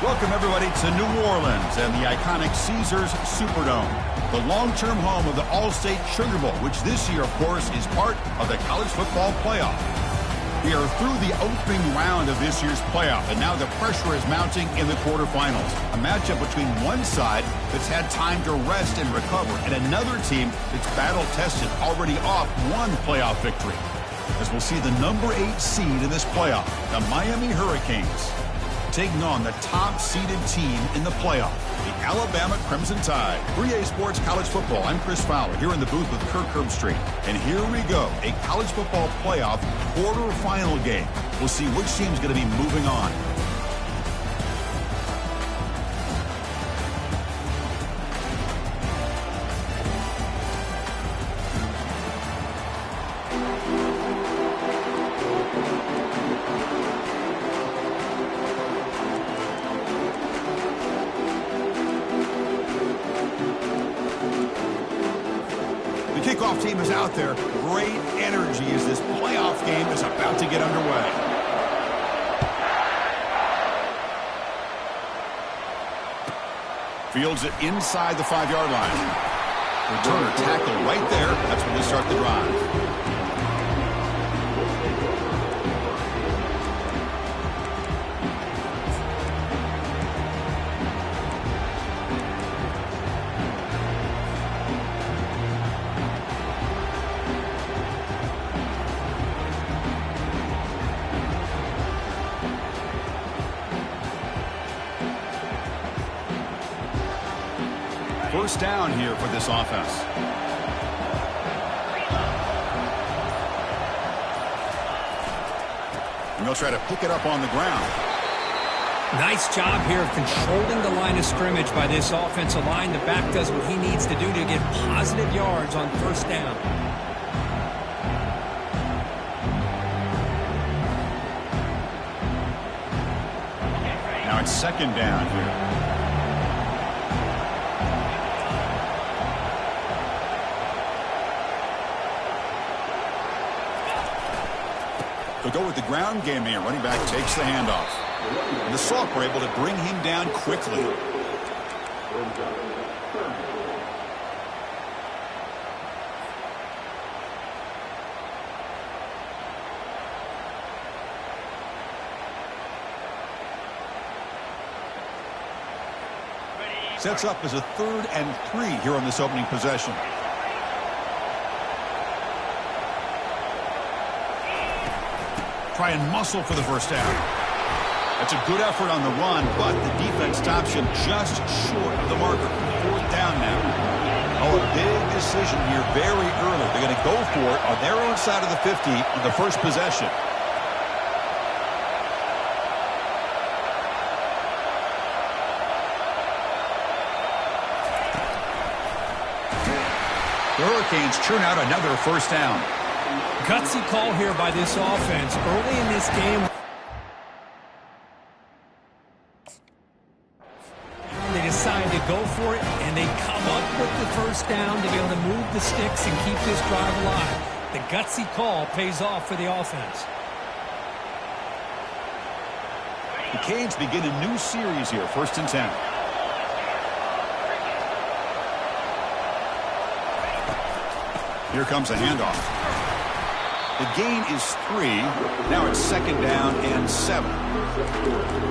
Welcome, everybody, to New Orleans and the iconic Caesars Superdome, the long-term home of the All-State Sugar Bowl, which this year, of course, is part of the college football playoff. We are through the opening round of this year's playoff, and now the pressure is mounting in the quarterfinals. A matchup between one side that's had time to rest and recover, and another team that's battle-tested, already off one playoff victory. As we'll see the number 8 seed in this playoff, the Miami Hurricanes, taking on the top-seeded team in the playoff, the Alabama Crimson Tide. 3A Sports College Football. I'm Chris Fowler here in the booth with Kirk Herbstreit. And here we go, a college football playoff quarterfinal game. We'll see which team's going to be moving on. Kickoff team is out there. Great energy as this playoff game is about to get underway. Fields it inside the 5-yard line. Returner tackle right there. That's when we start the drive. First down here for this offense. And they'll try to pick it up on the ground. Nice job here of controlling the line of scrimmage by this offensive line. The back does what he needs to do to get positive yards on first down. Now it's second down here. They'll go with the ground game here. Running back takes the handoff. And the Salk were able to bring him down quickly. Sets up as a 3rd and 3 here on this opening possession. Try and muscle for the first down. That's a good effort on the run, but the defense stops him just short of the marker. 4th down now. Oh, a big decision here very early. They're going to go for it on their own side of the 50 in the first possession. The Hurricanes churn out another first down. Gutsy call here by this offense. Early in this game, they decide to go for it, and they come up with the first down to be able to move the sticks and keep this drive alive. The gutsy call pays off for the offense. The Canes begin a new series here, 1st and 10. Here comes a handoff. The gain is 3. Now it's 2nd down and 7.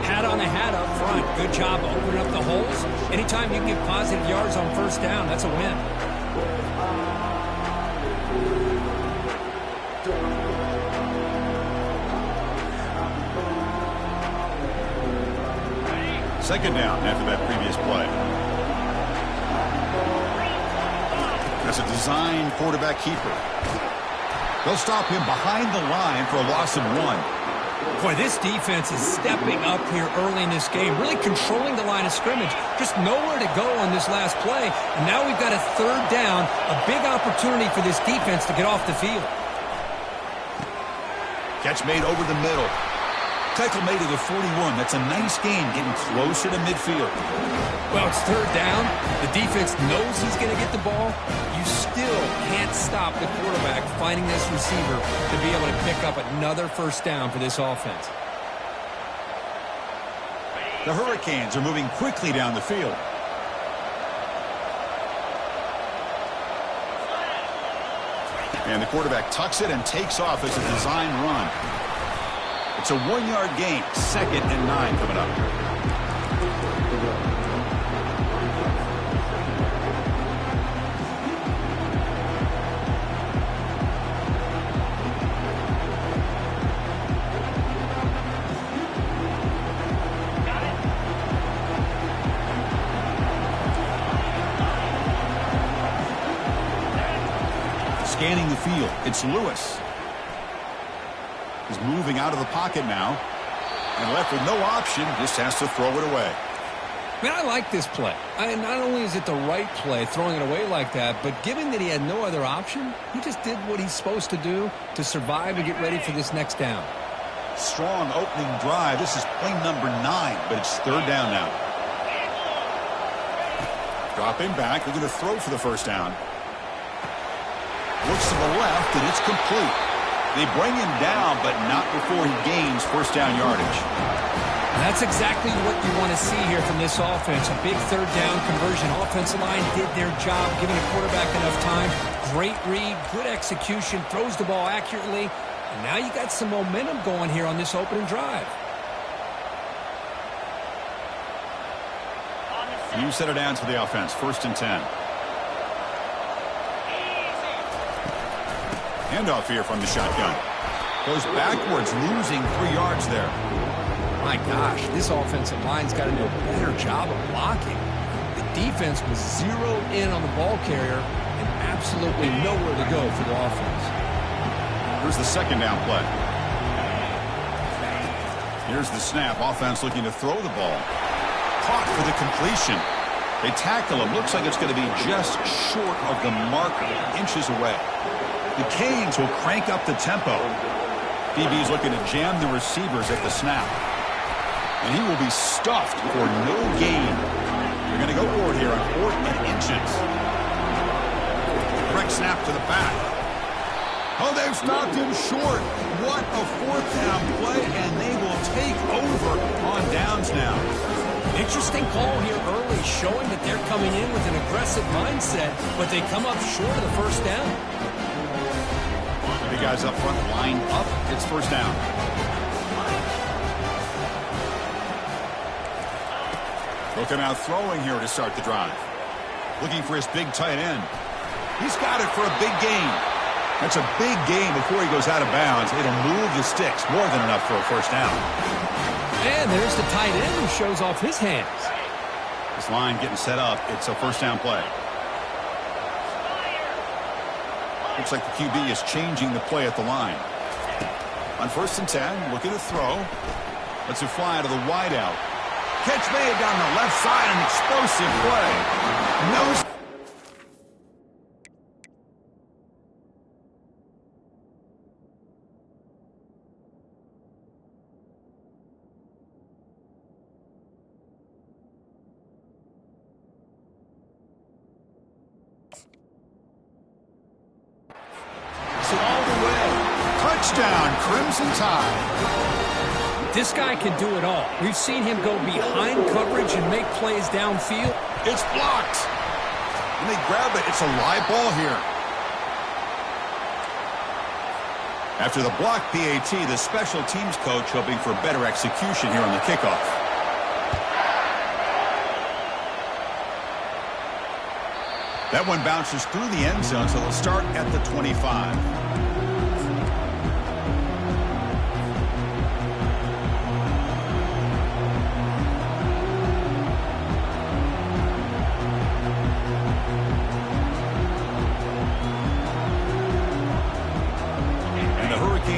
Hat on a hat up front. Good job opening up the holes. Anytime you can get positive yards on first down, that's a win. Second down after that previous play. That's a design quarterback keeper. They'll stop him behind the line for a loss of 1. Boy, this defense is stepping up here early in this game, really controlling the line of scrimmage. Just nowhere to go on this last play. And now we've got a 3rd down, a big opportunity for this defense to get off the field. Catch made over the middle. Tackle made at the 41. That's a nice gain, getting closer to midfield. Well, it's 3rd down. The defense knows he's going to get the ball. You still can't stop the quarterback finding this receiver to be able to pick up another first down for this offense. The Hurricanes are moving quickly down the field. And the quarterback tucks it and takes off as a design run. It's a 1-yard gain, 2nd and 9 coming up. Scanning the field, it's Lewis. He's moving out of the pocket now. And left with no option, just has to throw it away. Man, I like this play. Not only is it the right play, throwing it away like that, but given that he had no other option, he just did what he's supposed to do to survive and get ready for this next down. Strong opening drive. This is play number 9, but it's 3rd down now. Dropping back, they're going to throw for the first down. Looks to the left, and it's complete. They bring him down, but not before he gains first down yardage. That's exactly what you want to see here from this offense. A big 3rd down conversion. Offensive line did their job, giving the quarterback enough time. Great read, good execution, throws the ball accurately. And now you got some momentum going here on this opening drive. New set of downs for the offense, 1st and 10. Handoff here from the shotgun. Goes backwards, losing 3 yards there. My gosh, this offensive line's got to do a better job of blocking. The defense was zeroed in on the ball carrier and absolutely nowhere to go for the offense. Here's the 2nd down play. Here's the snap. Offense looking to throw the ball. Caught for the completion. They tackle him. Looks like it's going to be just short of the marker, inches away. The Canes will crank up the tempo. DB's looking to jam the receivers at the snap. And he will be stuffed for no gain. They're going to go for it here on 4th and inches. Correct snap to the back. Oh, they've stopped him short. What a 4th down play, and they will take over on downs now. Interesting call here early, showing that they're coming in with an aggressive mindset, but they come up short of the first down. The guys up front line up. It's first down. Looking out throwing here to start the drive. Looking for his big tight end. He's got it for a big gain. That's a big gain before he goes out of bounds. It'll move the sticks. More than enough for a first down. And there's the tight end who shows off his hands. This line getting set up. It's a first down play. Looks like the QB is changing the play at the line. On 1st and 10, looking to throw. Lets it fly to the wideout. Catch made down the left side, an explosive play. No. Touchdown, Crimson Tide. This guy can do it all. We've seen him go behind coverage and make plays downfield. It's blocked. And they grab it. It's a live ball here. After the block PAT, the special teams coach hoping for better execution here on the kickoff. That one bounces through the end zone, so they'll start at the 25.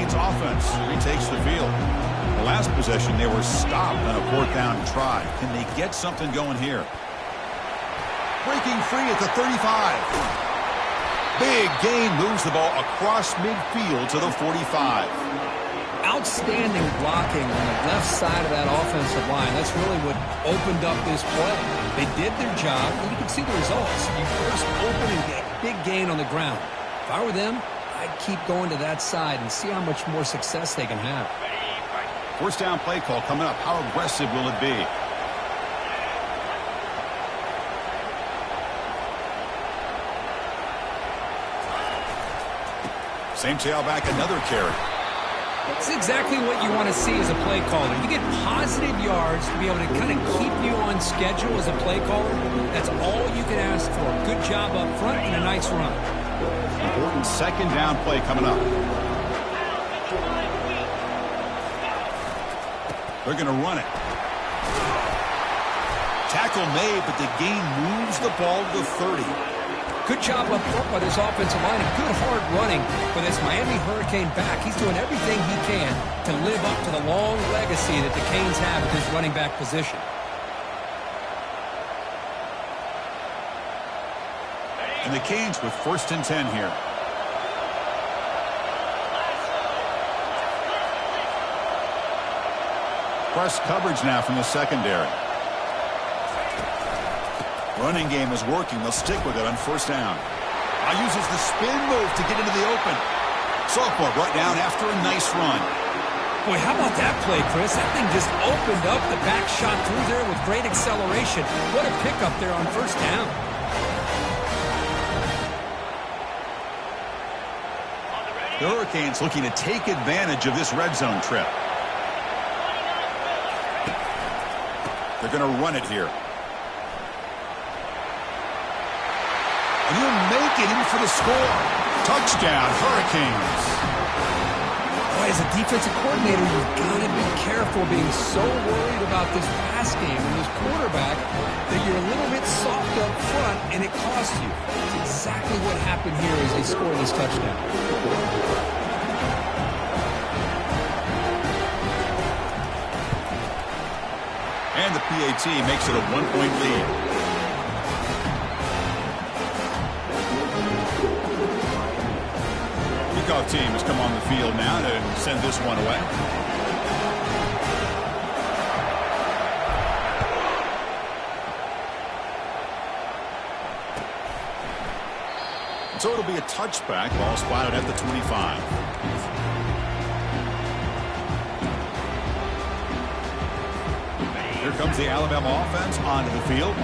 Offense retakes the field. The last possession, they were stopped on a 4th down try. Can they get something going here? Breaking free at the 35. Big gain, moves the ball across midfield to the 45. Outstanding blocking on the left side of that offensive line. That's really what opened up this play. They did their job, and you can see the results. You first open and get a big gain on the ground. If I were them, I'd keep going to that side and see how much more success they can have. First down play call coming up. How aggressive will it be? Same tailback, another carry. It's exactly what you want to see as a play caller. You get positive yards to be able to kind of keep you on schedule as a play caller. That's all you can ask for. Good job up front and a nice run. Important second down play coming up. They're going to run it. Tackle made, but the gain moves the ball to the 30. Good job up front by this offensive line and good hard running for this Miami Hurricane back. He's doing everything he can to live up to the long legacy that the Canes have at this running back position. And the Canes with 1st and 10 here. Press coverage now from the secondary. Running game is working. They'll stick with it on 1st down. Now uses the spin move to get into the open. Sophomore brought down after a nice run. Boy, how about that play, Chris? That thing just opened up. The back shot through there with great acceleration. What a pickup there on 1st down. The Hurricanes looking to take advantage of this red zone trip. They're going to run it here. And he'll make it in for the score. Touchdown, Hurricanes. Boy, as a defensive coordinator, you've got to be careful being so worried about this pass game and this quarterback that you're a little bit soft up front and it costs you. It's exactly what happened here as they score this touchdown. And the PAT makes it a 1-point lead. Kickoff team has come on the field now to send this one away. So it'll be a touchback. Ball spotted at the 25. Here comes the Alabama offense onto the field.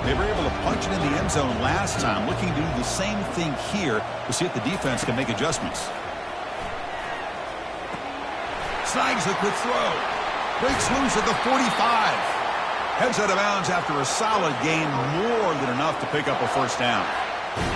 They were able to punch it in the end zone last time, looking to do the same thing here to see if the defense can make adjustments. Snags the quick throw. Breaks loose at the 45. Heads out of bounds after a solid gain, more than enough to pick up a 1st down.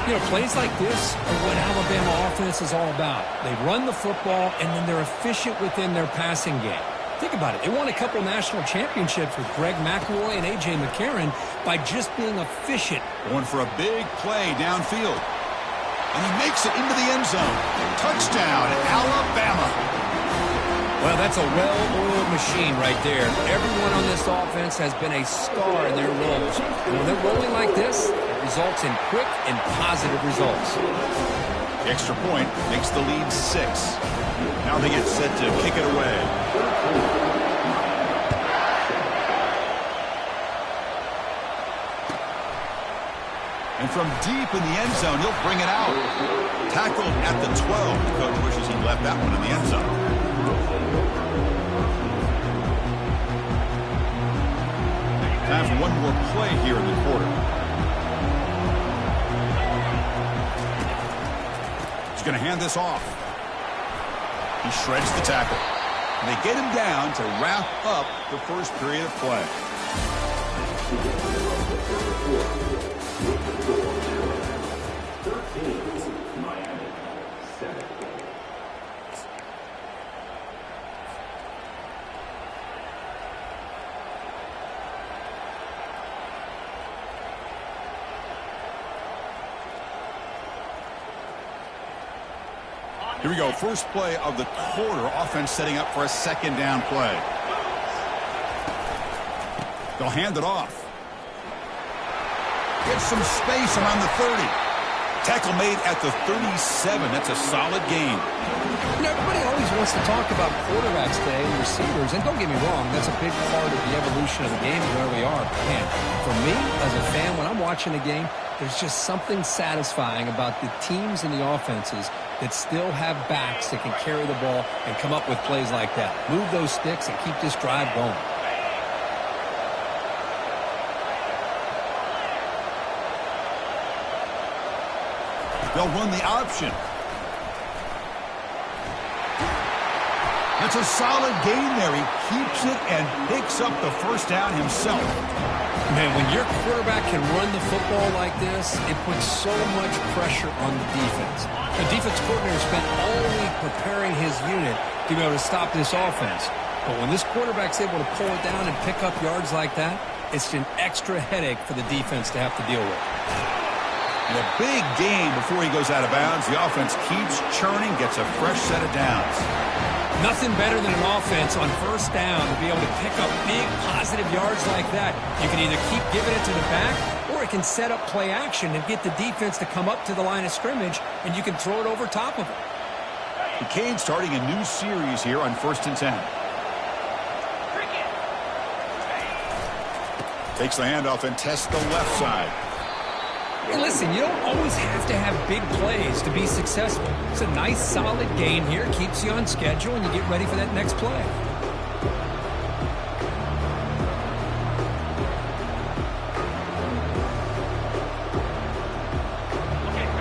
You know, plays like this are what Alabama offense is all about. They run the football, and then they're efficient within their passing game. Think about it. They won a couple national championships with Greg McElroy and A.J. McCarron by just being efficient. Going for a big play downfield. And he makes it into the end zone. Touchdown, Alabama. Well, that's a well-oiled machine right there. Everyone on this offense has been a star in their roles. And when they're rolling like this, it results in quick and positive results. The extra point makes the lead 6. Now they get set to kick it away. And from deep in the end zone, he'll bring it out. Tackled at the 12. The coach wishes he left that one in the end zone. Time for one more play here in the quarter. He's going to hand this off. He shreds the tackle. And they get him down to wrap up the first period of play. Here we go. First play of the quarter. Offense setting up for a 2nd down play. They'll hand it off. Get some space around the 30. Tackle made at the 37. That's a solid gain. You know, everybody always wants to talk about quarterbacks today and receivers. And don't get me wrong, that's a big part of the evolution of the game and where we are. Man, for me, as a fan, when I'm watching a game, there's just something satisfying about the teams and the offenses that still have backs that can carry the ball and come up with plays like that. Move those sticks and keep this drive going. They'll run the option. That's a solid gain there. He keeps it and picks up the first down himself. Man, when your quarterback can run the football like this, it puts so much pressure on the defense. The defense coordinator spent all week preparing his unit to be able to stop this offense. But when this quarterback's able to pull it down and pick up yards like that, it's an extra headache for the defense to have to deal with. And a big gain before he goes out of bounds. The offense keeps churning, gets a fresh set of downs. Nothing better than an offense on first down to be able to pick up big positive yards like that. You can either keep giving it to the back, or it can set up play action and get the defense to come up to the line of scrimmage, and you can throw it over top of it. The Canes starting a new series here on 1st and 10. Takes the handoff and tests the left side. Hey, listen, you don't always have to have big plays to be successful. It's a nice, solid gain here. Keeps you on schedule, and you get ready for that next play.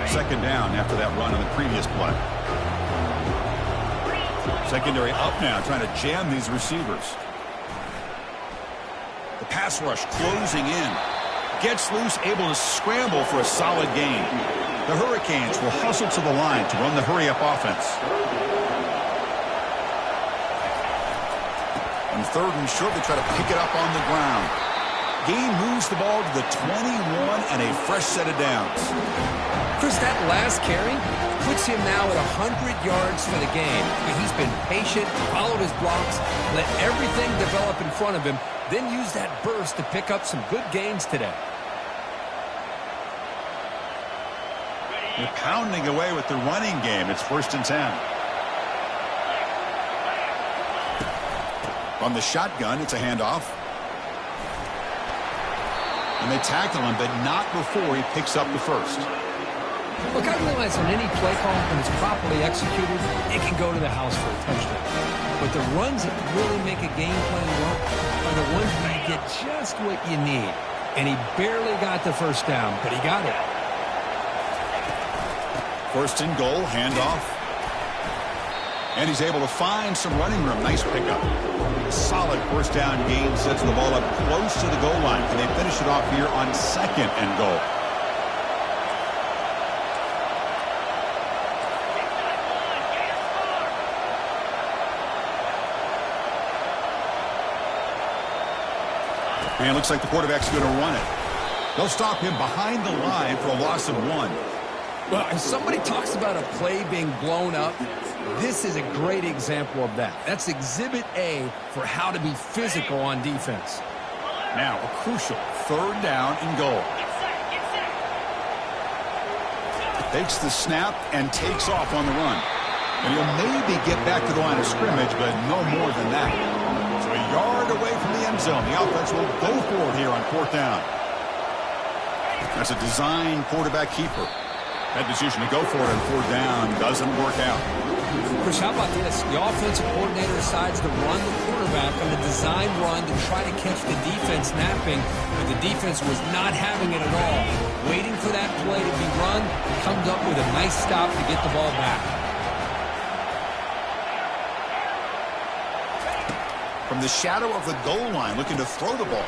Second down after that run on the previous play. Secondary up now, trying to jam these receivers. The pass rush closing in. Gets loose, able to scramble for a solid gain. The Hurricanes will hustle to the line to run the hurry-up offense. On 3rd and short, they try to pick it up on the ground. Gain moves the ball to the 21 and a fresh set of downs. Chris, that last carry puts him now at 100 yards for the game. He's been patient, followed his blocks, let everything develop in front of him, then use that burst to pick up some good gains today. They're pounding away with the running game. It's 1st and 10. On the shotgun, it's a handoff. And they tackle him, but not before he picks up the first. Look, I realize on any play call, when it's properly executed, it can go to the house for a touchdown. But the runs that really make a game plan work are the ones where you get just what you need. And he barely got the first down, but he got it. 1st and goal, handoff. And he's able to find some running room. Nice pickup. A solid first down gain sets the ball up close to the goal line. And they finish it off here on 2nd and goal. And it looks like the quarterback's going to run it. They'll stop him behind the line for a loss of 1. Well, if somebody talks about a play being blown up, this is a great example of that. That's Exhibit A for how to be physical on defense. Now a crucial 3rd down and goal. Takes the snap and takes off on the run. And he'll maybe get back to the line of scrimmage, but no more than that. So a yard away from the end zone. The offense will go for it here on 4th down. That's a design quarterback keeper. That decision to go for it on 4th down doesn't work out. Chris, how about this? The offensive coordinator decides to run the quarterback on a design run to try to catch the defense napping, but the defense was not having it at all. Waiting for that play to be run, comes up with a nice stop to get the ball back. From the shadow of the goal line, looking to throw the ball.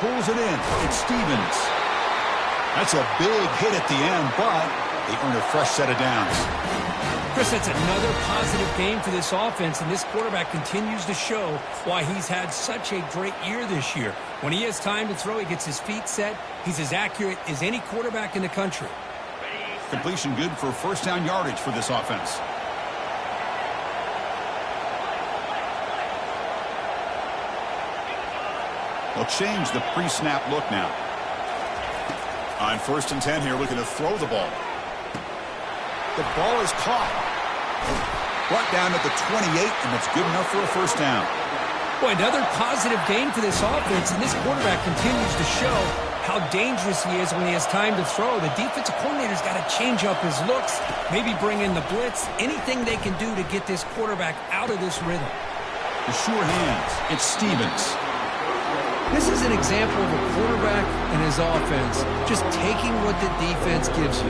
Pulls it in. It's Stevens. That's a big hit at the end, but they earn a fresh set of downs. Chris, that's another positive game for this offense, and this quarterback continues to show why he's had such a great year this year. When he has time to throw, he gets his feet set. He's as accurate as any quarterback in the country. Completion good for 1st down yardage for this offense. They'll change the pre-snap look now. On 1st and 10 here, looking to throw the ball. The ball is caught. Brought down at the 28, and that's good enough for a 1st down. Boy, another positive gain for this offense, and this quarterback continues to show how dangerous he is when he has time to throw. The defensive coordinator's got to change up his looks, maybe bring in the blitz, anything they can do to get this quarterback out of this rhythm. The sure hands, it's Stevens. This is an example of a quarterback and his offense just taking what the defense gives you.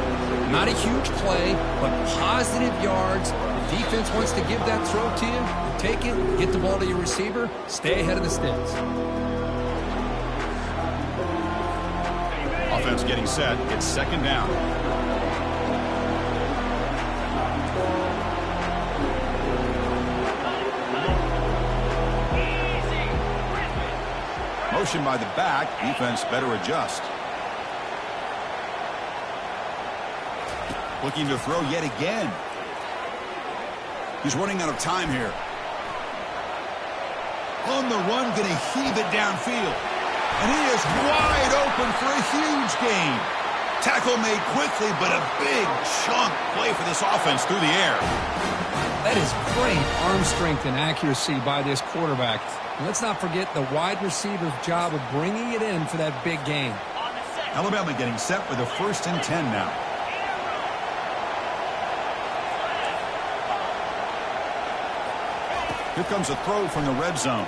Not a huge play, but positive yards, Defense wants to give that throw to you. Take it, get the ball to your receiver, stay ahead of the sticks. Offense getting set. It's second down. Motion by the back. Defense better adjust. Looking to throw yet again. He's running out of time here. On the run, going to heave it downfield. And he is wide open for a huge gain. Tackle made quickly, but a big chunk play for this offense through the air. That is great arm strength and accuracy by this quarterback. And let's not forget the wide receiver's job of bringing it in for that big gain. Alabama getting set with a 1st and 10 now. Here comes a throw from the red zone.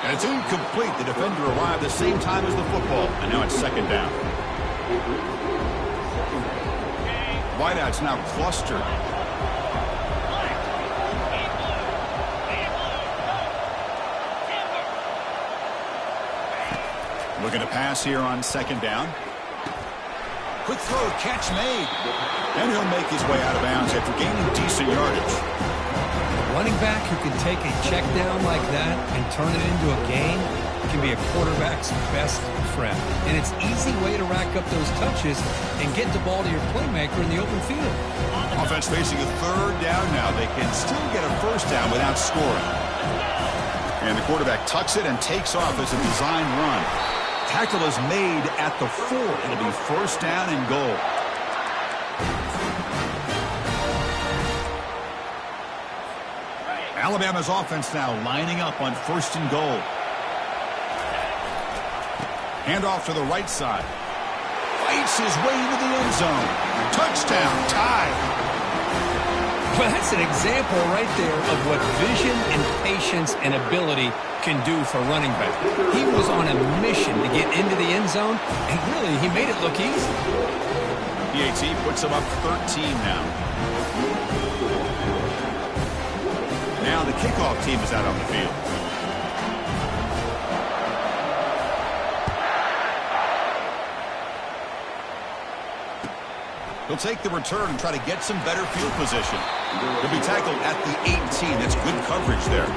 And it's incomplete. The defender arrived the same time as the football. And now it's second down. Wideouts now clustered. Looking to pass here on second down. Quick throw, catch made. And he'll make his way out of bounds after gaining decent yardage. Running back who can take a check down like that and turn it into a gain can be a quarterback's best friend. And it's an easy way to rack up those touches and get the ball to your playmaker in the open field. Offense facing a third down now. They can still get a first down without scoring. And the quarterback tucks it and takes off as a design run. Tackle is made at the 4. It'll be first down and goal. Alabama's offense now lining up on 1st and goal. Handoff to the right side. Fights his way into the end zone. Touchdown, tied. Well, that's an example right there of what vision and patience and ability can do for running back. He was on a mission to get into the end zone, and really, he made it look easy. PAT puts him up 13 now. Now the kickoff team is out on the field. He'll take the return and try to get some better field position. He'll be tackled at the 18. That's good coverage there.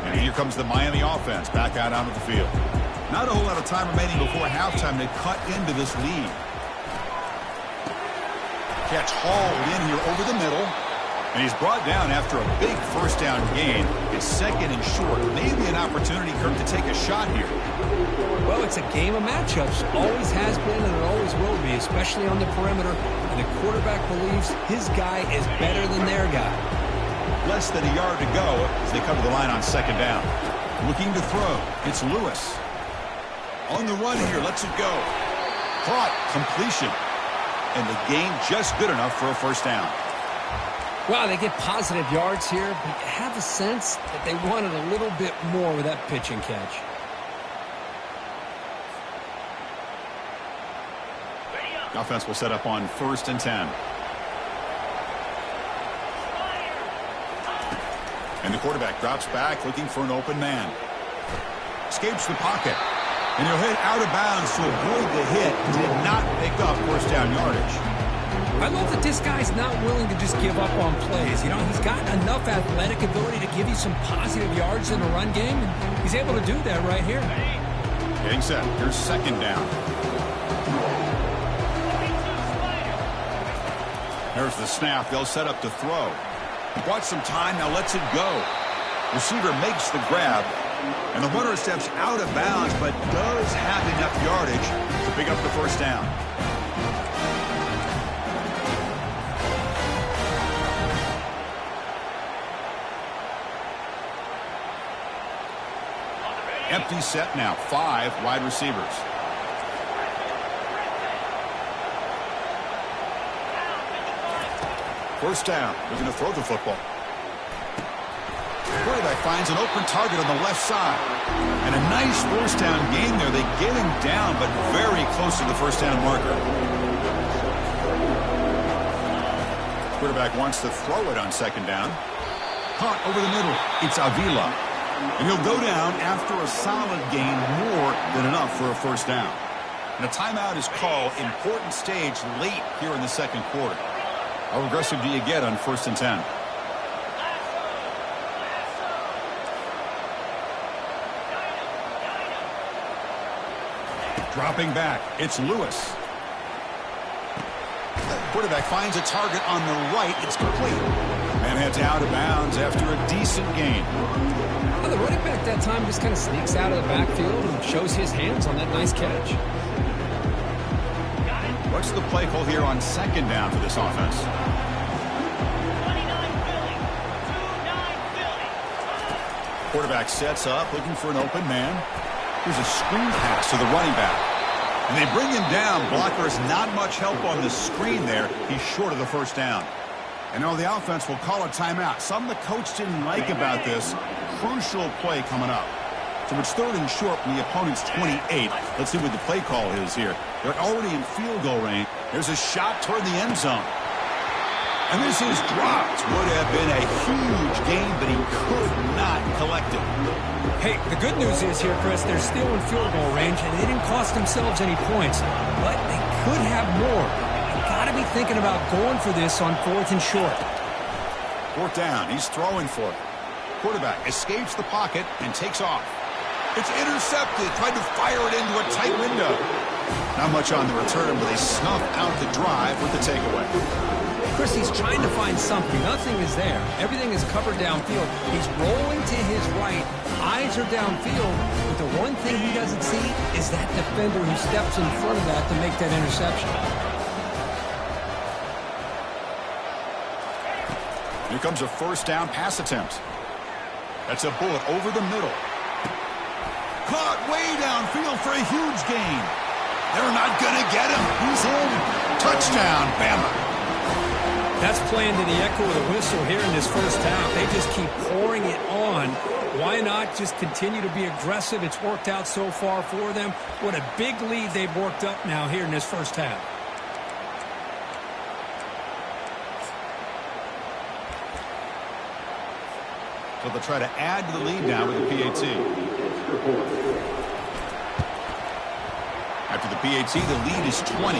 And here comes the Miami offense back out onto the field. Not a whole lot of time remaining before halftime to cut into this lead. Catch hauled in here over the middle. And he's brought down after a big first down gain. It's second and short. Maybe an opportunity, Kirk, to take a shot here. Well, it's a game of matchups. Always has been and it always will be, especially on the perimeter. And the quarterback believes his guy is better than their guy. Less than a yard to go as they cover the line on second down. Looking to throw. It's Lewis. On the run here. Lets it go. Caught. Completion. And the gain just good enough for a first down. Wow, they get positive yards here, but you have a sense that they wanted a little bit more with that pitch and catch. Offense will set up on 1st and 10. And the quarterback drops back looking for an open man. Escapes the pocket. And he'll hit out of bounds to avoid the hit. Did not pick up first down yardage. I love that this guy's not willing to just give up on plays. You know, he's got enough athletic ability to give you some positive yards in the run game, and he's able to do that right here. Getting set. Here's second down. There's the snap. They'll set up to throw. Bought some time. Now lets it go. Receiver makes the grab, and the runner steps out of bounds, but does have enough yardage to pick up the first down. Empty set now. 5 wide receivers. First down. They're going to throw the football. Quarterback finds an open target on the left side. And a nice first down gain there. They get him down, but very close to the first down marker. Quarterback wants to throw it on second down. Caught over the middle. It's Avila. And he'll go down after a solid gain, more than enough for a first down. And a timeout is called. Important stage late here in the second quarter. How aggressive do you get on 1st and 10? Dropping back, it's Lewis. Quarterback finds a target on the right. It's complete. And heads out of bounds after a decent gain. Well, the running back that time just kind of sneaks out of the backfield and shows his hands on that nice catch. What's the play call here on second down for this offense? Quarterback sets up, looking for an open man. Here's a screen pass to the running back. And they bring him down. Blocker has not much help on the screen there. He's short of the first down. And now the offense will call a timeout. Something the coach didn't like about this. Crucial play coming up. So it's 3rd and short from the opponent's 28. Let's see what the play call is here. They're already in field goal range. There's a shot toward the end zone. And this is dropped. Would have been a huge gain, but he could not collect it. Hey, the good news is here, Chris, they're still in field goal range, and they didn't cost themselves any points. But they could have more. You've got to be thinking about going for this on 4th and short. 4th down. He's throwing for it. Quarterback escapes the pocket and takes off. It's intercepted. Tried to fire it into a tight window. Not much on the return, but they snuff out the drive with the takeaway. Chris, he's trying to find something. Nothing is there. Everything is covered downfield. He's rolling to his right. Eyes are downfield. But the one thing he doesn't see is that defender who steps in front of that to make that interception. Here comes a first down pass attempt. That's a bullet over the middle. Caught way downfield for a huge gain. They're not going to get him. He's in. Touchdown, Bama. That's playing to the echo of the whistle here in this first half. They just keep pouring it on. Why not just continue to be aggressive? It's worked out so far for them. What a big lead they've worked up now here in this first half. So they'll try to add to the lead now with the PAT. After the PAT, the lead is 20.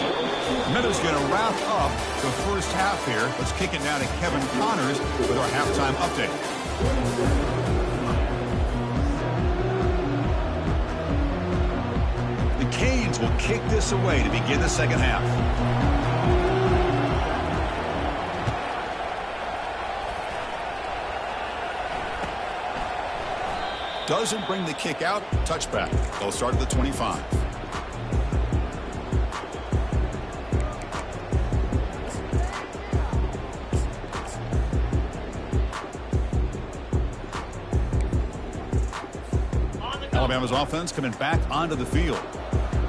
Meadows going to wrap up the first half here. Let's kick it now to Kevin Connors with our halftime update. The Canes will kick this away to begin the second half. Doesn't bring the kick out. Touchback. They'll start at the 25. Alabama's offense coming back onto the field.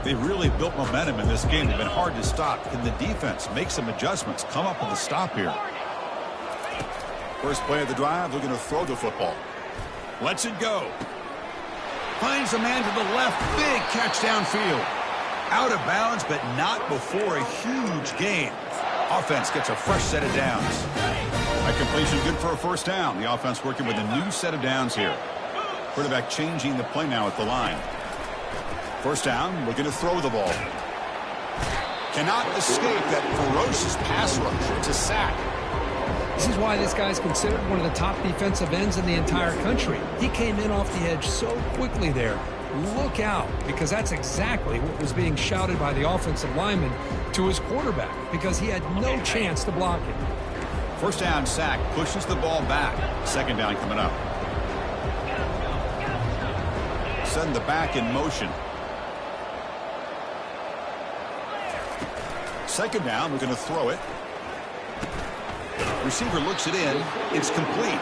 They've really built momentum in this game. They've been hard to stop. Can the defense make some adjustments? Come up with a stop here. First play of the drive, they're going to throw the football. Lets it go. Finds a man to the left. Big catch downfield. Out of bounds, but not before a huge gain. Offense gets a fresh set of downs. That completion good for a first down. The offense working with a new set of downs here. Quarterback changing the play now at the line. First down, we're going to throw the ball. Cannot escape that ferocious pass rush. It's a sack. This is why this guy's considered one of the top defensive ends in the entire country. He came in off the edge so quickly there. Look out, because that's exactly what was being shouted by the offensive lineman to his quarterback, because he had no chance to block it. First down sack, pushes the ball back. Second down coming up. Send the back in motion. Second down, we're going to throw it. Receiver looks it in. It's complete.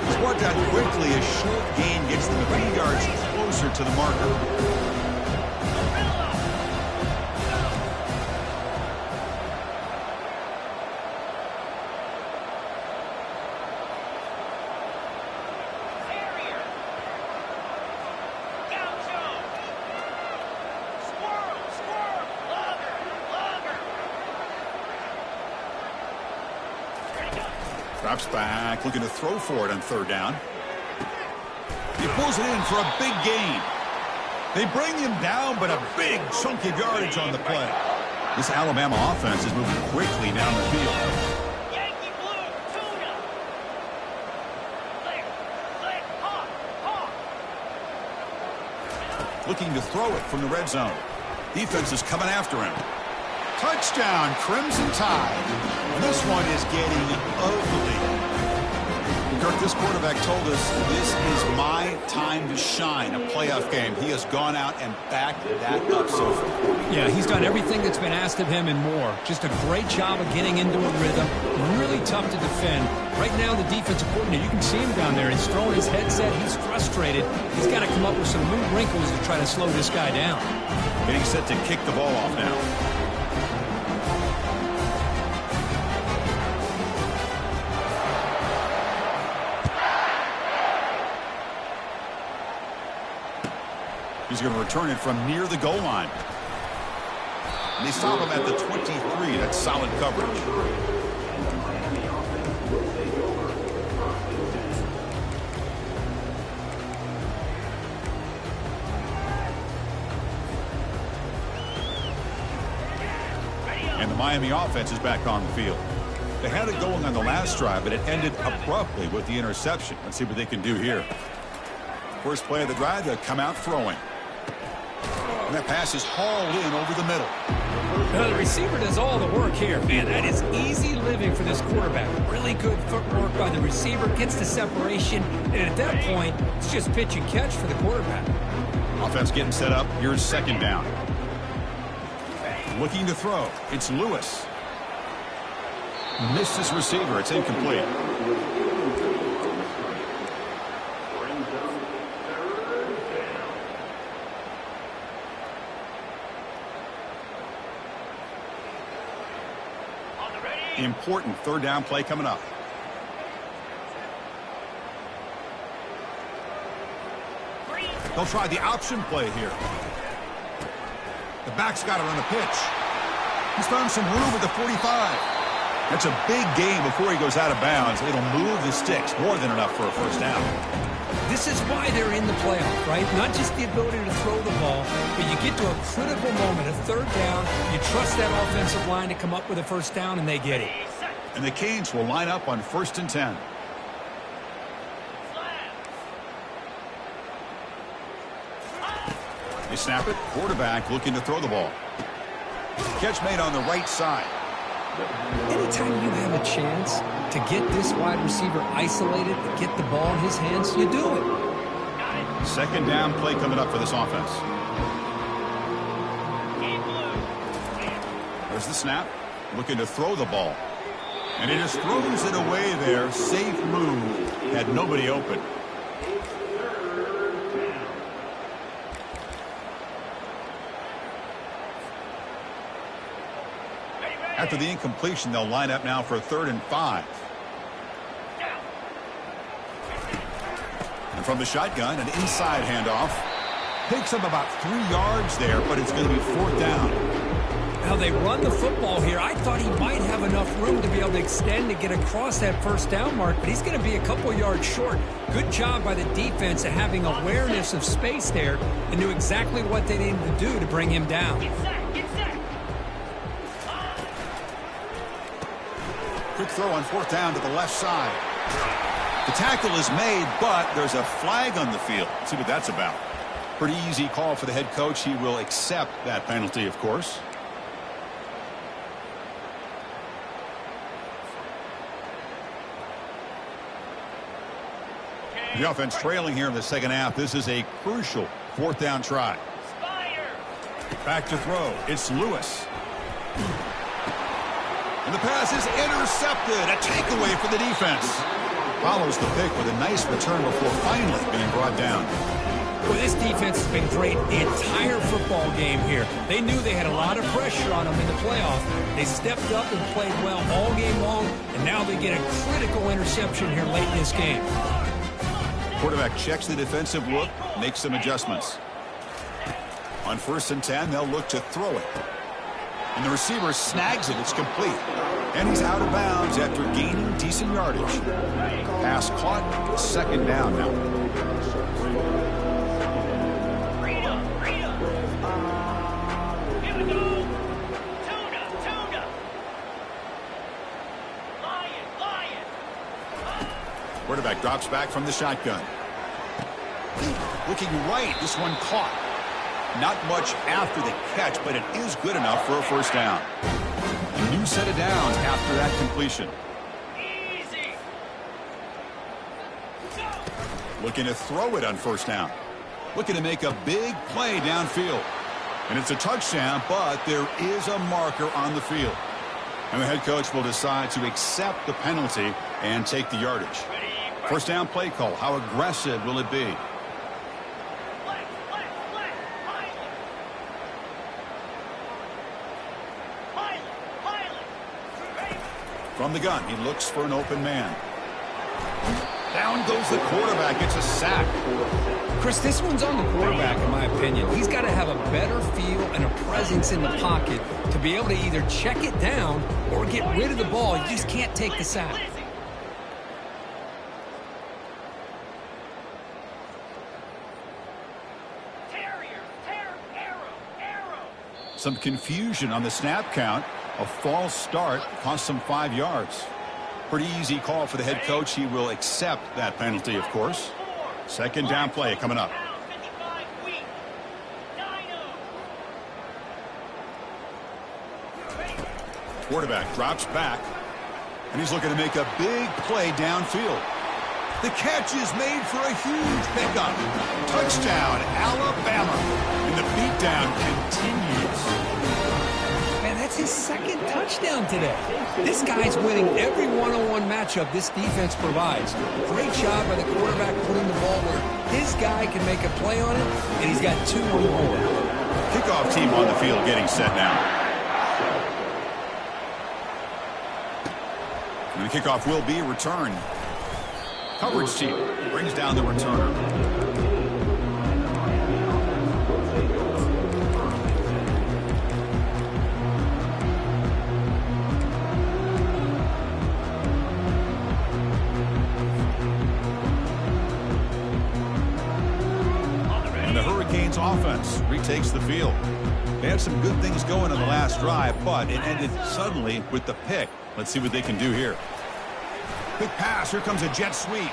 He's brought down quickly. A short gain gets them a few yards closer to the marker. Drops back, looking to throw for it on third down. He pulls it in for a big gain. They bring him down, but a big chunk of yardage on the play. This Alabama offense is moving quickly down the field. Yankee Blue, tuna. Click, hawk. Looking to throw it from the red zone. Defense is coming after him. Touchdown, Crimson Tide. And this one is getting ugly. Kirk, this quarterback told us this is my time to shine, a playoff game. He has gone out and backed that up so far. Yeah, he's done everything that's been asked of him and more. Just a great job of getting into a rhythm. Really tough to defend. Right now, the defensive coordinator, you can see him down there. He's throwing his headset. He's frustrated. He's got to come up with some new wrinkles to try to slow this guy down. Getting set to kick the ball off now. He's going to return it from near the goal line. And they stop him at the 23. That's solid coverage. And the Miami offense is back on the field. They had it going on the last drive, but it ended abruptly with the interception. Let's see what they can do here. First play of the drive, they'll come out throwing. And that pass is hauled in over the middle. Now, the receiver does all the work here. Man, that is easy living for this quarterback. Really good footwork by the receiver. Gets the separation. And at that point, it's just pitch and catch for the quarterback. Offense getting set up. Here's second down. Looking to throw. It's Lewis. Missed his receiver. It's incomplete. Important third down play coming up. They'll try the option play here. The back's got it on the pitch. He's found some room at the 45. That's a big gain before he goes out of bounds. It'll move the sticks, more than enough for a first down. This is why they're in the playoff, right? Not just the ability to throw the ball, but you get to a critical moment, a third down. You trust that offensive line to come up with a first down, and they get it. And the Canes will line up on 1st and 10. They snap it. Quarterback looking to throw the ball. Catch made on the right side. Anytime you have a chance to get this wide receiver isolated, to get the ball in his hands, you do it. Second down play coming up for this offense. There's the snap. Looking to throw the ball. And he just throws it away there. Safe move. Had nobody open. After the incompletion, they'll line up now for 3rd and 5. And from the shotgun, an inside handoff. Picks up about 3 yards there, but it's going to be 4th down. Now they run the football here. I thought he might have enough room to be able to extend to get across that first down mark, but he's going to be a couple yards short. Good job by the defense of having awareness of space there and knew exactly what they needed to do to bring him down. Quick throw on 4th down to the left side. The tackle is made, but there's a flag on the field. Let's see what that's about. Pretty easy call for the head coach. He will accept that penalty, of course. The offense trailing here in the second half. This is a crucial 4th down try. Back to throw. It's Lewis. And the pass is intercepted. A takeaway for the defense. Follows the pick with a nice return before finally being brought down. Well, this defense has been great the entire football game here. They knew they had a lot of pressure on them in the playoff. They stepped up and played well all game long, and now they get a critical interception here late in this game. Quarterback checks the defensive look, makes some adjustments. On 1st and 10, they'll look to throw it. And the receiver snags it. It's complete. And he's out of bounds after gaining decent yardage. Pass caught. Second down now. Here we go. Tuna. Lion. Quarterback drops back from the shotgun. Looking right. This one caught. Not much after the catch, but it is good enough for a first down. A new set of downs after that completion. Easy. Go. Looking to throw it on first down. Looking to make a big play downfield. And it's a touchdown, but there is a marker on the field. And the head coach will decide to accept the penalty and take the yardage. First down play call. How aggressive will it be? From the gun, he looks for an open man. Down goes the quarterback. It's a sack. Chris, this one's on the quarterback, in my opinion. He's got to have a better feel and a presence in the pocket to be able to either check it down or get rid of the ball. You just can't take the sack. Some confusion on the snap count. A false start cost them 5 yards. Pretty easy call for the head coach. He will accept that penalty, of course. Second down play coming up. Quarterback drops back, and he's looking to make a big play downfield. The catch is made for a huge pickup. Touchdown, Alabama. And the beatdown continues. Man, that's his second touchdown today. This guy's winning every one-on-one matchup this defense provides. Great job by the quarterback putting the ball where his guy can make a play on it, and he's got 2 on the board. Kickoff team on the field getting set now. And the kickoff will be returned. Coverage team brings down the returner. And the Hurricanes offense retakes the field. They had some good things going in the last drive, but it ended suddenly with the pick. Let's see what they can do here. Quick pass. Here comes a jet sweep.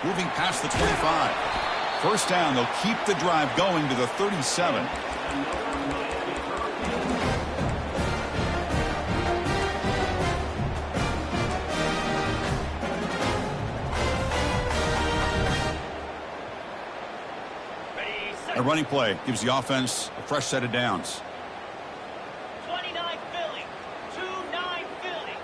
Moving past the 25. First down. They'll keep the drive going to the 37. A running play gives the offense a fresh set of downs. 29 Philly. 2-9 Philly.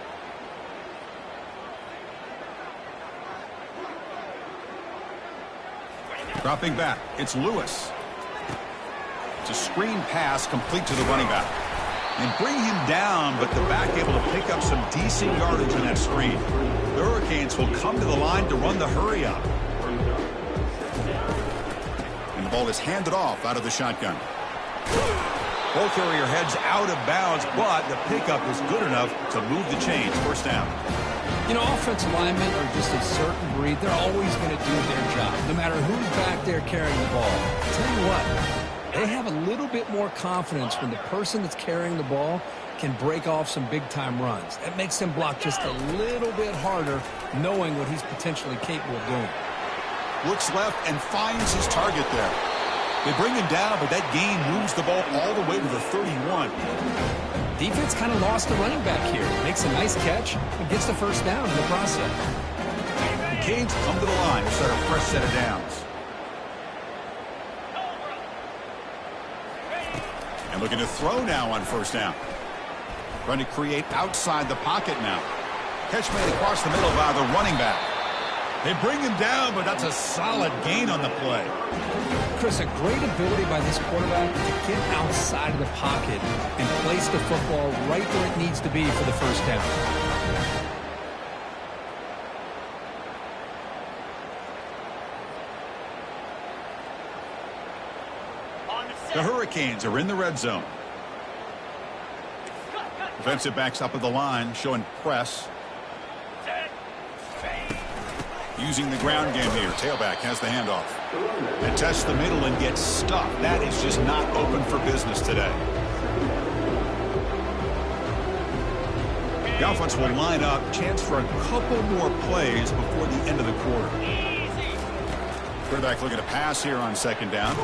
Dropping back, it's Lewis. It's a screen pass complete to the running back. And bring him down, but the back able to pick up some decent yardage on that screen. The Hurricanes will come to the line to run the hurry up. And the ball is handed off out of the shotgun. Ball carrier heads out of bounds, but the pickup is good enough to move the chains. First down. You know, offensive linemen are just a certain breed. They're always going to do their job, no matter who's back there carrying the ball. I'll tell you what, they have a little bit more confidence when the person that's carrying the ball can break off some big-time runs. That makes them block just a little bit harder, knowing what he's potentially capable of doing. Looks left and finds his target there. They bring him down, but that gain moves the ball all the way to the 31. Defense kind of lost the running back here. Makes a nice catch and gets the first down in the process. The Canes come to the line to start a fresh set of downs. And looking to throw now on first down. Trying to create outside the pocket now. Catch made across the middle by the running back. They bring him down, but that's a solid gain on the play. Chris, a great ability by this quarterback to get outside of the pocket and place the football right where it needs to be for the first down. The Hurricanes are in the red zone. Defensive backs up at the line, showing press. Using the ground game here. Tailback has the handoff. And tests the middle and gets stuffed. That is just not open for business today. The offense will line up. Chance for a couple more plays before the end of the quarter. Quarterback looking to pass here on second down.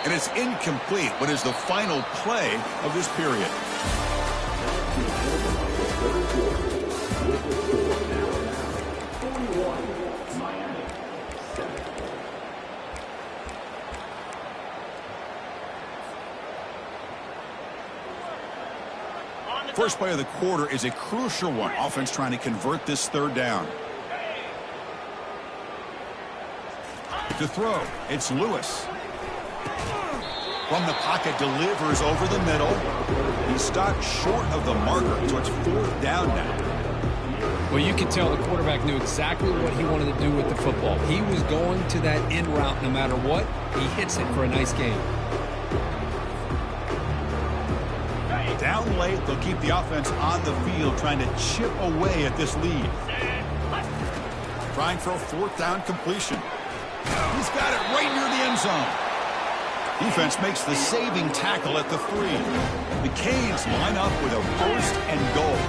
And it's incomplete. What is the final play of this period? First play of the quarter is a crucial one. Offense trying to convert this third down. To throw, it's Lewis. From the pocket, delivers over the middle. He stopped short of the marker, so it's fourth down now. Well, you can tell the quarterback knew exactly what he wanted to do with the football. He was going to that in route no matter what. He hits it for a nice gain. Down late, they'll keep the offense on the field, trying to chip away at this lead. Trying for a fourth down completion. He's got it right near the end zone. Defense makes the saving tackle at the 3. The Canes line up with a first and goal.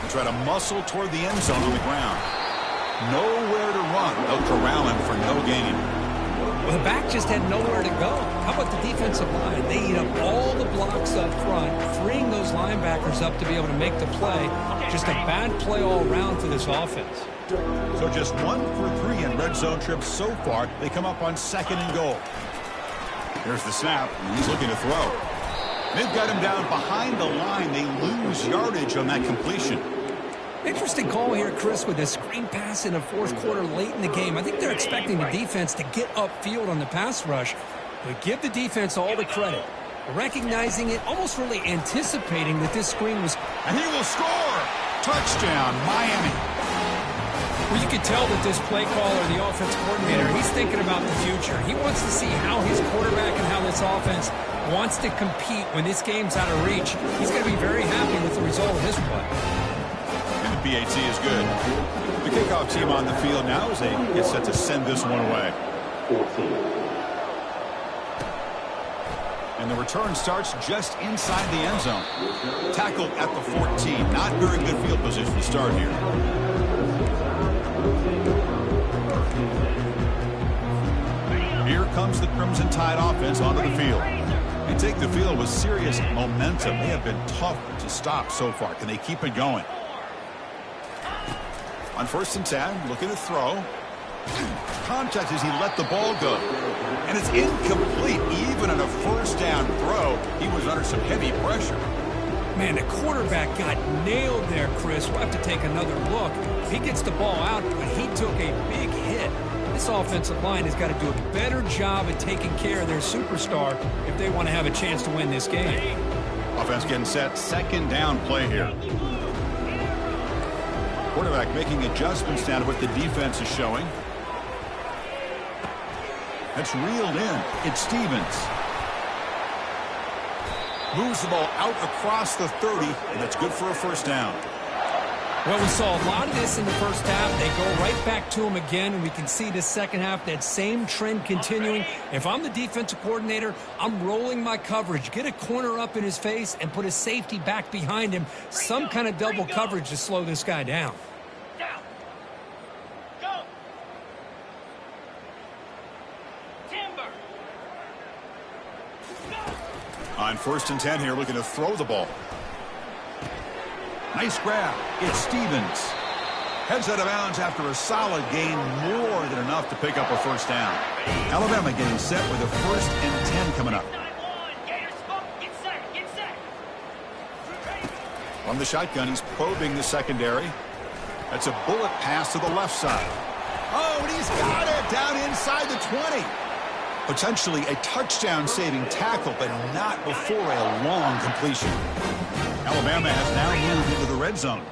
They try to muscle toward the end zone on the ground. Nowhere to run. They'll corral him for no gain. Well, the back just had nowhere to go. How about the defensive line? They eat up all the blocks up front, freeing those linebackers up to be able to make the play. Just a bad play all around for this offense. So just 1 for 3 in red zone trips so far. They come up on second and goal. Here's the snap, and he's looking to throw. They've got him down behind the line. They lose yardage on that completion. Interesting call here, Chris, with a screen pass in the fourth quarter late in the game. I think they're expecting the defense to get upfield on the pass rush, but give the defense all the credit. Recognizing it, almost really anticipating that this screen was... And he will score! Touchdown, Miami. Well, you can tell that this play caller, the offense coordinator, he's thinking about the future. He wants to see how his quarterback and how this offense wants to compete when this game's out of reach. He's going to be very happy with the result of this play. PAT is good. The kickoff team on the field now as they get set to send this one away. And the return starts just inside the end zone. Tackled at the 14. Not very good field position to start here. Here comes the Crimson Tide offense onto the field. They take the field with serious momentum. They have been tough to stop so far. Can they keep it going? On first and 10, looking to throw. Contact as he let the ball go. And it's incomplete. Even on a first down throw, he was under some heavy pressure. Man, the quarterback got nailed there, Chris. We'll have to take another look. He gets the ball out, but he took a big hit. This offensive line has got to do a better job at taking care of their superstar if they want to have a chance to win this game. Offense getting set. Second down play here. Quarterback making adjustments down to what the defense is showing. That's reeled in. It's Stevens. Moves the ball out across the 30, and that's good for a first down. Well, we saw a lot of this in the first half. They go right back to him again, and we can see the second half, that same trend continuing. If I'm the defensive coordinator, I'm rolling my coverage. Get a corner up in his face and put a safety back behind him. Some kind of double coverage to slow this guy down. Go. Timber. On first and 10 here, looking to throw the ball. Nice grab. It's Stevens. Heads out of bounds after a solid gain, more than enough to pick up a first down. Alabama getting set with a first and 10 coming up. From the shotgun, he's probing the secondary. That's a bullet pass to the left side. Oh, and he's got it down inside the 20. Potentially a touchdown-saving tackle, but not before a long completion. Alabama has now moved into the red zone.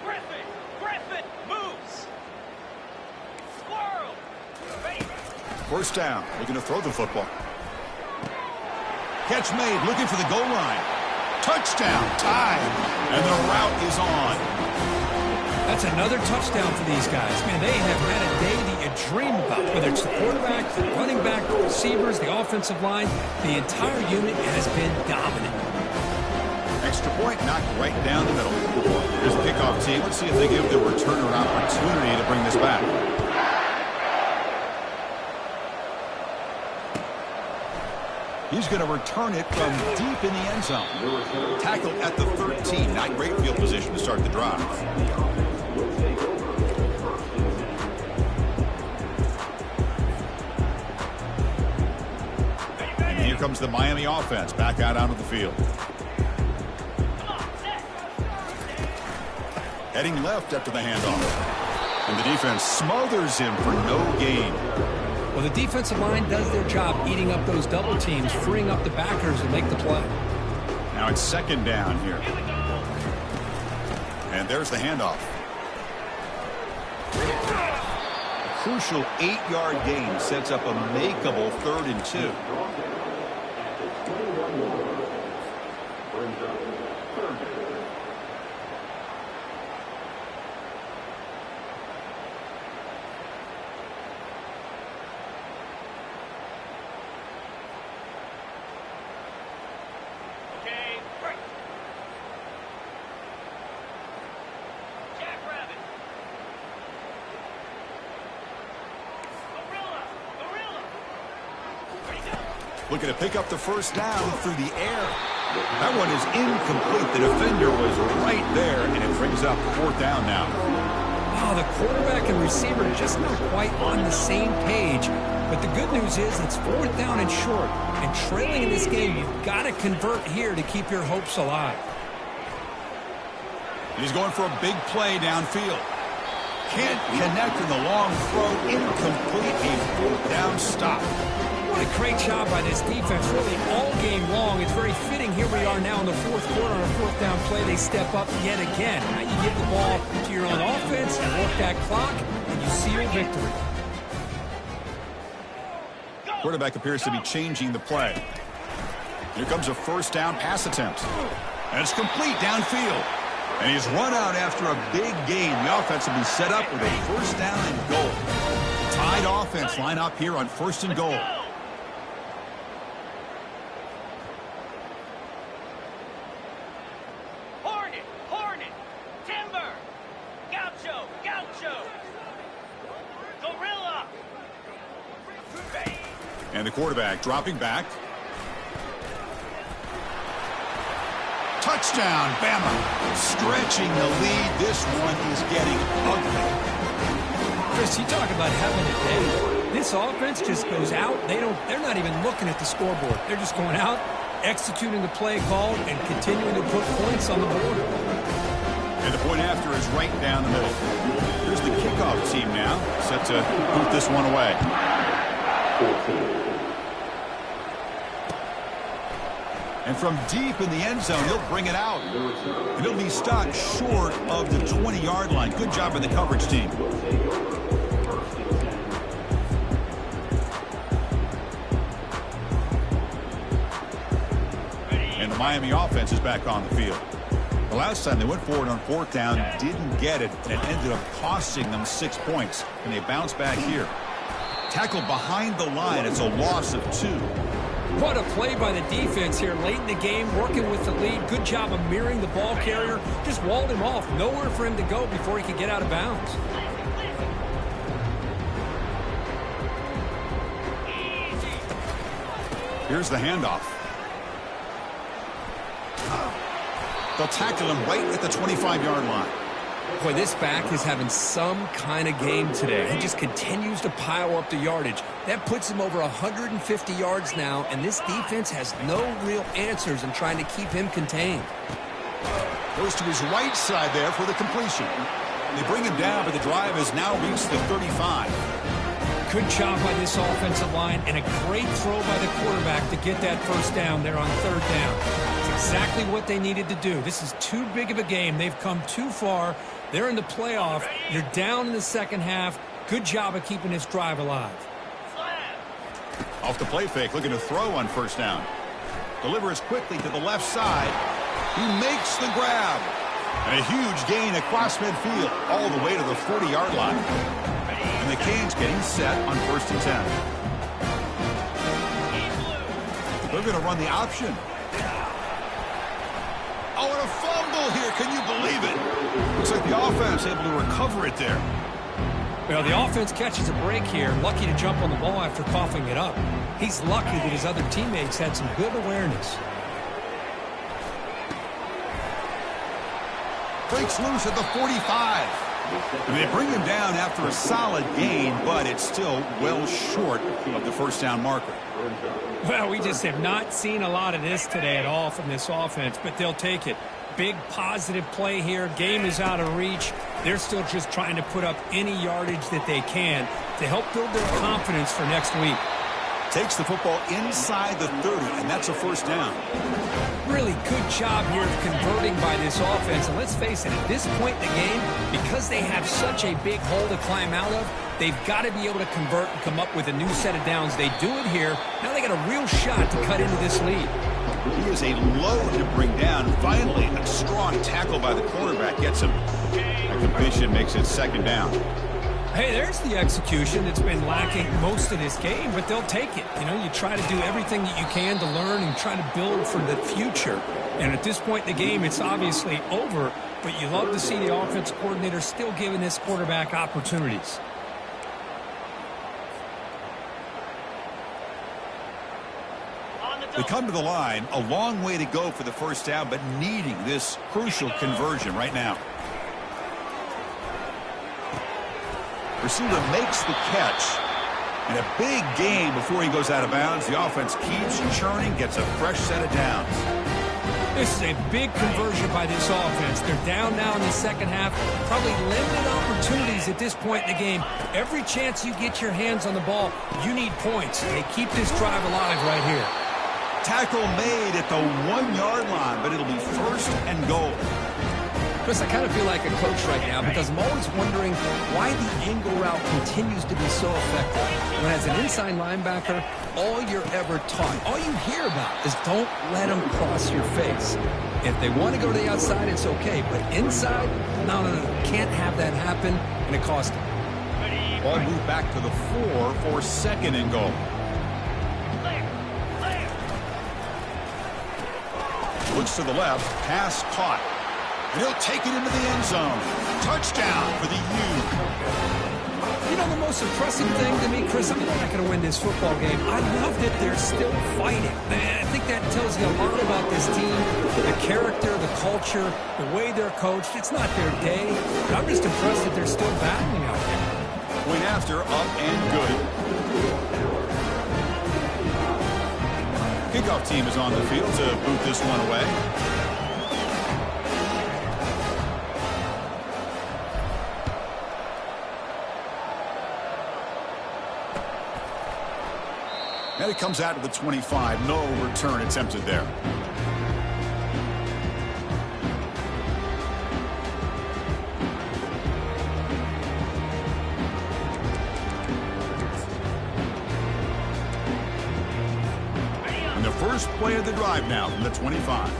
Griffin moves. Squirrel. First down, looking to throw the football. Catch made, looking for the goal line. Touchdown, tied, and the route is on. That's another touchdown for these guys. Man, they have had a day that you dream about, whether it's the quarterback, the running back, the receivers, the offensive line. The entire unit has been dominant. Extra point knocked right down the middle. Here's the kickoff team. Let's see if they give the returner an opportunity to bring this back. He's going to return it from deep in the end zone. Tackled at the 13. Not great field position to start the drive. And here comes the Miami offense back out onto the field. Heading left after the handoff. And the defense smothers him for no gain. Well, the defensive line does their job eating up those double teams, freeing up the backers to make the play. Now it's second down here. And there's the handoff. A crucial 8-yard gain sets up a makeable 3rd and 2. Looking to pick up the first down through the air. That one is incomplete. The defender was right there, and it brings up 4th down now. Oh, the quarterback and receiver are just not quite on the same page. But the good news is it's 4th down and short. And trailing in this game, you've got to convert here to keep your hopes alive. He's going for a big play downfield. Can't connect in the long throw. Incomplete. A 4th down stop. What a great job by this defense, really all game long. It's very fitting. Here we are now in the 4th quarter on a 4th down play. They step up yet again. Now you give the ball to your own offense, you work that clock, and you seal victory. Quarterback appears to be changing the play. Here comes a first down pass attempt. And it's complete downfield. And he's run out after a big gain. The offense will be set up with a first down and goal. Tied offense line up here on 1st and goal. Hornet, Timber, Gaucho, Gorilla. And the quarterback dropping back. Touchdown, Bama. Stretching the lead. This one is getting ugly. Chris, you talk about having a day. This offense just goes out. They're not even looking at the scoreboard. They're just going out, executing the play called, and continuing to put points on the board. And the point after is right down the middle. Here's the kickoff team now, set to boot this one away. And from deep in the end zone, he'll bring it out. And he'll be stopped short of the 20-yard line. Good job by the coverage team. And the Miami offense is back on the field. The last time they went forward on 4th down, didn't get it, and it ended up costing them 6 points. And they bounce back here. Tackled behind the line. It's a loss of 2. What a play by the defense here late in the game, working with the lead. Good job of mirroring the ball carrier. Just walled him off. Nowhere for him to go before he could get out of bounds. Here's the handoff. They'll tackle him right at the 25-yard line. Boy, this back is having some kind of game today. He just continues to pile up the yardage. That puts him over 150 yards now, and this defense has no real answers in trying to keep him contained. Goes to his right side there for the completion. They bring him down, but the drive has now reached the 35. Good job by this offensive line, and a great throw by the quarterback to get that first down there on 3rd down. It's exactly what they needed to do. This is too big of a game. They've come too far. They're in the playoff. You're down in the second half. Good job of keeping this drive alive. Off the play fake, looking to throw on 1st down. Delivers quickly to the left side. He makes the grab. And a huge gain across midfield, all the way to the 40-yard line. And the Canes getting set on 1st and 10. They're going to run the option. Oh, and a fumble here. Can you believe it? Looks like the offense able to recover it there. Well, the offense catches a break here. Lucky to jump on the ball after coughing it up. He's lucky that his other teammates had some good awareness. Breaks loose at the 45. And they bring him down after a solid gain, but it's still well short of the first down marker. Well, we just have not seen a lot of this today at all from this offense, but they'll take it. Big positive play here. Game is out of reach. They're still just trying to put up any yardage that they can to help build their confidence for next week. Takes the football inside the 30, and that's a first down. Really good job here of converting by this offense. And let's face it, at this point in the game, because they have such a big hole to climb out of, they've got to be able to convert and come up with a new set of downs. They do it here. Now they got a real shot to cut into this lead. He is a load to bring down. Finally, a strong tackle by the quarterback gets him. That completion makes it second down. Hey, there's the execution that's been lacking most of this game, but they'll take it. You know, you try to do everything that you can to learn and try to build for the future. And at this point in the game, it's obviously over, but you love to see the offensive coordinator still giving this quarterback opportunities. They come to the line, a long way to go for the first down, but needing this crucial conversion right now. Receiver makes the catch, and a big gain before he goes out of bounds. The offense keeps churning, gets a fresh set of downs. This is a big conversion by this offense. They're down now in the second half. Probably limited opportunities at this point in the game. Every chance you get your hands on the ball, you need points. They keep this drive alive right here. Tackle made at the 1-yard line, but it'll be first and goal. Chris, I kind of feel like a coach right now because I'm always wondering why the angle route continues to be so effective. When as an inside linebacker, all you're ever taught, all you hear about is don't let them cross your face. If they want to go to the outside, it's okay. But inside, no. Can't have that happen, and it cost them. Ball moved back to the 4 for second and goal. Looks to the left, pass caught. And he'll take it into the end zone. Touchdown for the U. You know, the most impressive thing to me, Chris, I mean, they're not going to win this football game. I love that they're still fighting. I think that tells you a lot about this team, the character, the culture, the way they're coached. It's not their day, but I'm just impressed that they're still battling out there. Point after, up and good. Kickoff team is on the field to boot this one away. And it comes out to the 25. No return attempted there. And the first play of the drive now from the 25.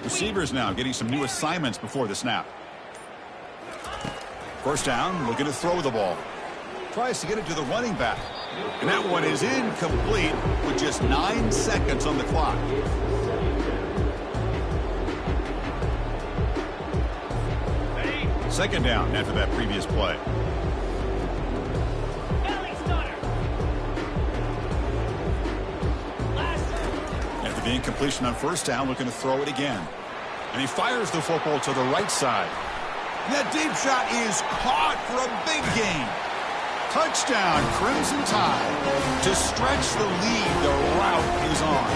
Receivers now getting some new assignments before the snap. First down, looking to throw the ball. Tries to get it to the running back. And that one is incomplete with just 9 seconds on the clock. Second down after that previous play. After the incompletion on first down, looking to throw it again. And he fires the football to the right side. And that deep shot is caught for a big gain. Touchdown, Crimson Tide. To stretch the lead, the route is on.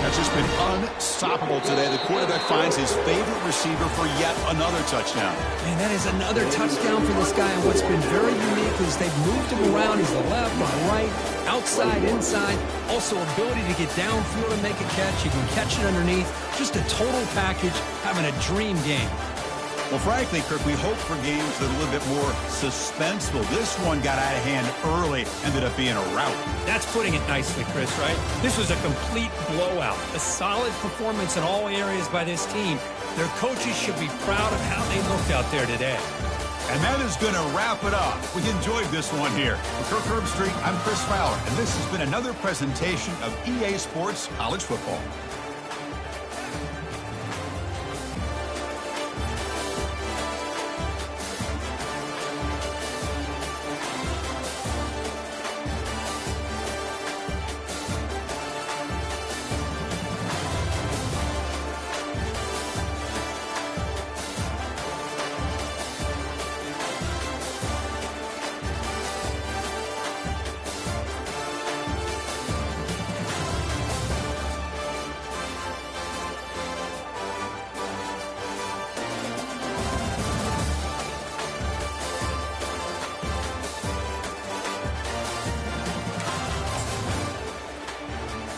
That's just been unstoppable today. The quarterback finds his favorite receiver for yet another touchdown. And that is another touchdown for this guy. And what's been very unique is they've moved him around. He's the left, the right, outside, inside. Also ability to get downfield and make a catch. You can catch it underneath. Just a total package, having a dream game. Well, frankly, Kirk, we hope for games that are a little bit more suspenseful. This one got out of hand early, ended up being a rout. That's putting it nicely, Chris, right? This was a complete blowout. A solid performance in all areas by this team. Their coaches should be proud of how they looked out there today. And that is going to wrap it up. We enjoyed this one here. For Kirk Herbstreit, I'm Chris Fowler, and this has been another presentation of EA Sports College Football.